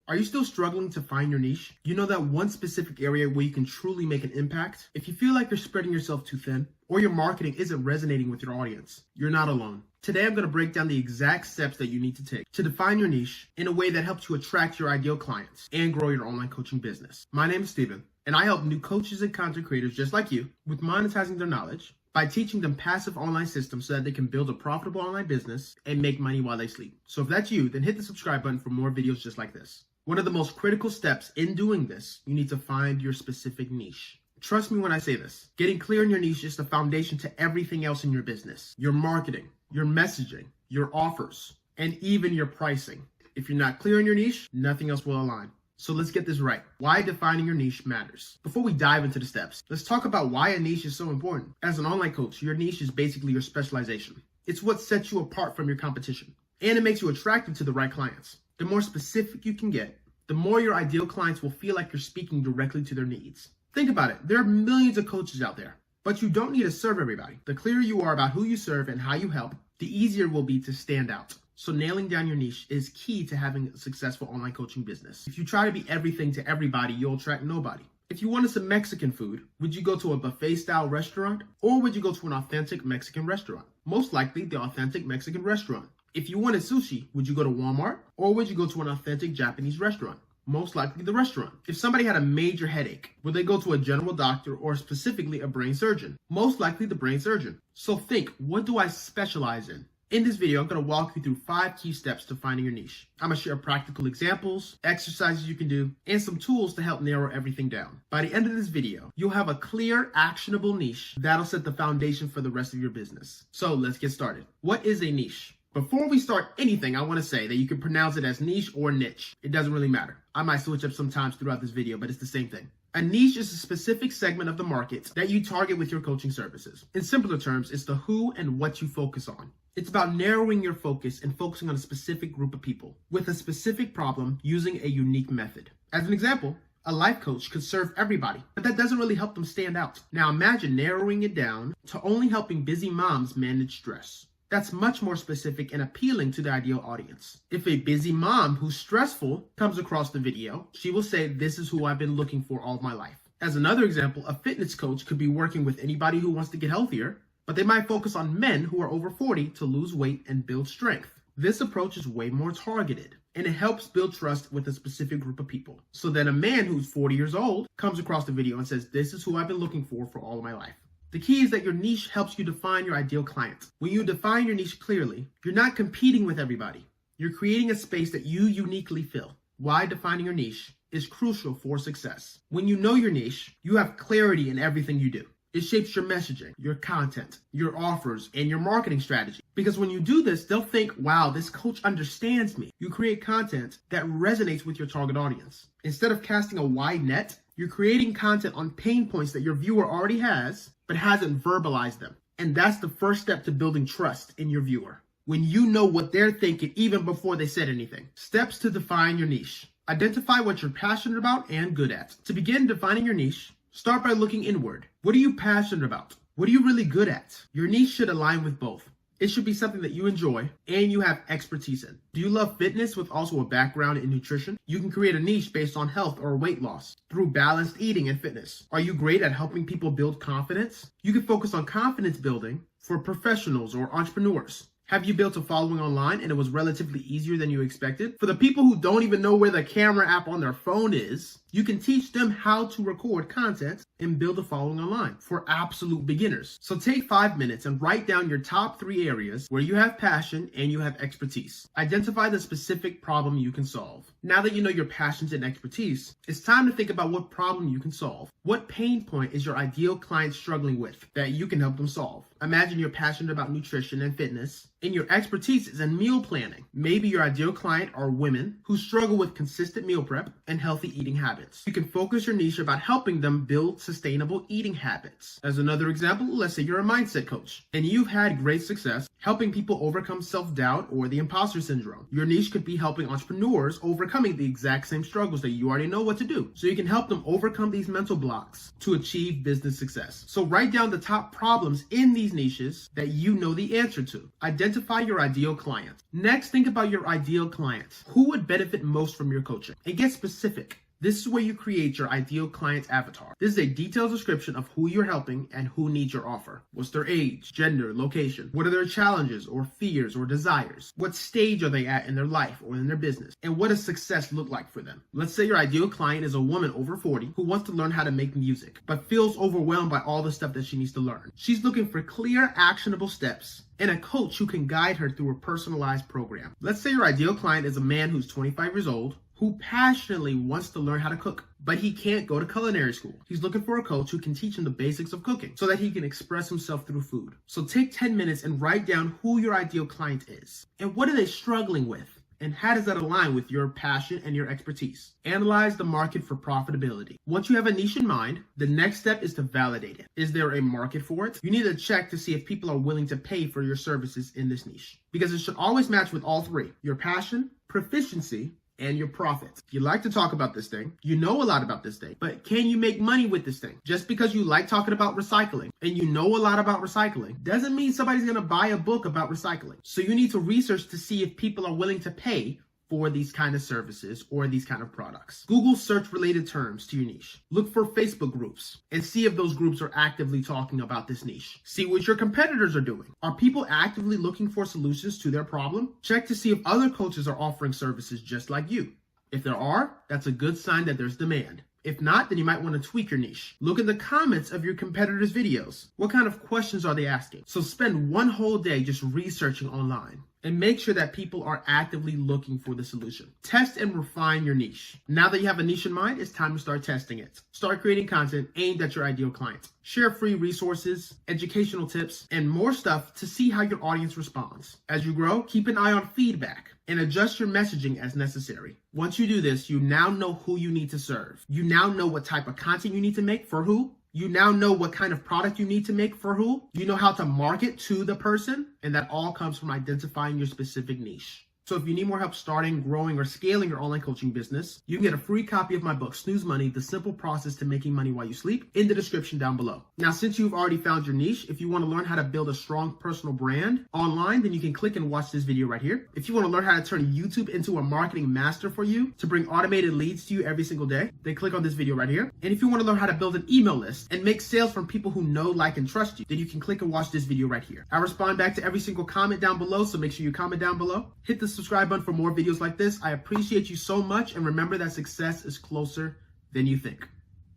Are you still struggling to find your niche? You know that one specific area where you can truly make an impact? If you feel like you're spreading yourself too thin, or your marketing isn't resonating with your audience, you're not alone. Today, I'm going to break down the exact steps that you need to take to define your niche in a way that helps you attract your ideal clients and grow your online coaching business. My name is Steven, and I help new coaches and content creators just like you with monetizing their knowledge by teaching them passive online systems so that they can build a profitable online business and make money while they sleep. So if that's you, then hit the subscribe button for more videos just like this. One of the most critical steps in doing this, you need to find your specific niche. Trust me when I say this. Getting clear in your niche is the foundation to everything else in your business. Your marketing, your messaging, your offers, and even your pricing. If you're not clear in your niche, nothing else will align. So let's get this right. Why defining your niche matters. Before we dive into the steps, let's talk about why a niche is so important. As an online coach, your niche is basically your specialization. It's what sets you apart from your competition, and it makes you attractive to the right clients. The more specific you can get, the more your ideal clients will feel like you're speaking directly to their needs. Think about it. There are millions of coaches out there, but you don't need to serve everybody. The clearer you are about who you serve and how you help, the easier it will be to stand out. So nailing down your niche is key to having a successful online coaching business. If you try to be everything to everybody, you'll attract nobody. If you wanted some Mexican food, would you go to a buffet-style restaurant, or would you go to an authentic Mexican restaurant? Most likely the authentic Mexican restaurant. If you wanted sushi, would you go to Walmart, or would you go to an authentic Japanese restaurant? Most likely the restaurant. If somebody had a major headache, would they go to a general doctor or specifically a brain surgeon? Most likely the brain surgeon. So think, what do I specialize in? In this video, I'm going to walk you through 5 key steps to finding your niche. I'm going to share practical examples, exercises you can do, and some tools to help narrow everything down. By the end of this video, you'll have a clear, actionable niche that'll set the foundation for the rest of your business. So let's get started. What is a niche? Before we start anything, I want to say that you can pronounce it as niche or niche. It doesn't really matter. I might switch up sometimes throughout this video, but it's the same thing. A niche is a specific segment of the market that you target with your coaching services. In simpler terms, it's the who and what you focus on. It's about narrowing your focus and focusing on a specific group of people with a specific problem using a unique method. As an example, a life coach could serve everybody, but that doesn't really help them stand out. Now imagine narrowing it down to only helping busy moms manage stress. That's much more specific and appealing to the ideal audience. If a busy mom who's stressful comes across the video, she will say, "This is who I've been looking for all of my life." As another example, a fitness coach could be working with anybody who wants to get healthier, but they might focus on men who are over 40 to lose weight and build strength. This approach is way more targeted, and it helps build trust with a specific group of people. So then a man who's 40 years old comes across the video and says, "This is who I've been looking for all of my life." The key is that your niche helps you define your ideal client. When you define your niche clearly, you're not competing with everybody. You're creating a space that you uniquely fill. Why defining your niche is crucial for success. When you know your niche, you have clarity in everything you do. It shapes your messaging, your content, your offers, and your marketing strategy. Because when you do this, they'll think, "Wow, this coach understands me." You create content that resonates with your target audience. Instead of casting a wide net, you're creating content on pain points that your viewer already has, but hasn't verbalized them. And that's the first step to building trust in your viewer. When you know what they're thinking even before they said anything. Steps to define your niche. Identify what you're passionate about and good at. To begin defining your niche, start by looking inward. What are you passionate about? What are you really good at? Your niche should align with both. It should be something that you enjoy and you have expertise in. Do you love fitness with also a background in nutrition? You can create a niche based on health or weight loss through balanced eating and fitness. Are you great at helping people build confidence? You can focus on confidence building for professionals or entrepreneurs. Have you built a following online and it was relatively easier than you expected? For the people who don't even know where the camera app on their phone is, you can teach them how to record content and build a following online for absolute beginners. So take 5 minutes and write down your top 3 areas where you have passion and you have expertise. Identify the specific problem you can solve. Now that you know your passions and expertise, it's time to think about what problem you can solve. What pain point is your ideal client struggling with that you can help them solve? Imagine you're passionate about nutrition and fitness, and your expertise is in meal planning. Maybe your ideal client are women who struggle with consistent meal prep and healthy eating habits. You can focus your niche about helping them build sustainable eating habits. As another example, let's say you're a mindset coach and you've had great success helping people overcome self-doubt or the imposter syndrome. Your niche could be helping entrepreneurs overcoming the exact same struggles that you already know what to do. So you can help them overcome these mental blocks to achieve business success. So write down the top problems in these these niches that you know the answer to. Identify your ideal client. Next, think about your ideal client. Who would benefit most from your coaching? And get specific. This is where you create your ideal client's avatar. This is a detailed description of who you're helping and who needs your offer. What's their age, gender, location? What are their challenges or fears or desires? What stage are they at in their life or in their business? And what does success look like for them? Let's say your ideal client is a woman over 40 who wants to learn how to make music, but feels overwhelmed by all the stuff that she needs to learn. She's looking for clear, actionable steps and a coach who can guide her through a personalized program. Let's say your ideal client is a man who's 25 years old, who passionately wants to learn how to cook, but he can't go to culinary school. He's looking for a coach who can teach him the basics of cooking so that he can express himself through food. So take 10 minutes and write down who your ideal client is and what are they struggling with, and how does that align with your passion and your expertise. Analyze the market for profitability. Once you have a niche in mind, the next step is to validate it. Is there a market for it? You need to check to see if people are willing to pay for your services in this niche, because it should always match with all three: your passion, proficiency, and your profits. You like to talk about this thing, you know a lot about this thing, but can you make money with this thing? Just because you like talking about recycling and you know a lot about recycling doesn't mean somebody's gonna buy a book about recycling. So you need to research to see if people are willing to pay for these kind of services or these kind of products. Google search related terms to your niche. Look for Facebook groups and see if those groups are actively talking about this niche. See what your competitors are doing. Are people actively looking for solutions to their problem? Check to see if other coaches are offering services just like you. If there are, that's a good sign that there's demand. If not, then you might want to tweak your niche. Look in the comments of your competitors' videos. What kind of questions are they asking? So spend one whole day just researching online and make sure that people are actively looking for the solution. Test and refine your niche. Now that you have a niche in mind, it's time to start testing it. Start creating content aimed at your ideal client. Share free resources, educational tips, and more stuff to see how your audience responds. As you grow, keep an eye on feedback and adjust your messaging as necessary. Once you do this, you now know who you need to serve. You now know what type of content you need to make for who. You now know what kind of product you need to make for who. You know how to market to the person, and that all comes from identifying your specific niche. So if you need more help starting, growing, or scaling your online coaching business, you can get a free copy of my book, Snooze Money, The Simple Process to Making Money While You Sleep, in the description down below. Now, since you've already found your niche, if you want to learn how to build a strong personal brand online, then you can click and watch this video right here. If you want to learn how to turn YouTube into a marketing master for you to bring automated leads to you every single day, then click on this video right here. And if you want to learn how to build an email list and make sales from people who know, like, and trust you, then you can click and watch this video right here. I respond back to every single comment down below, so make sure you comment down below. Hit the subscribe button for more videos like this. I appreciate you so much, and remember that success is closer than you think.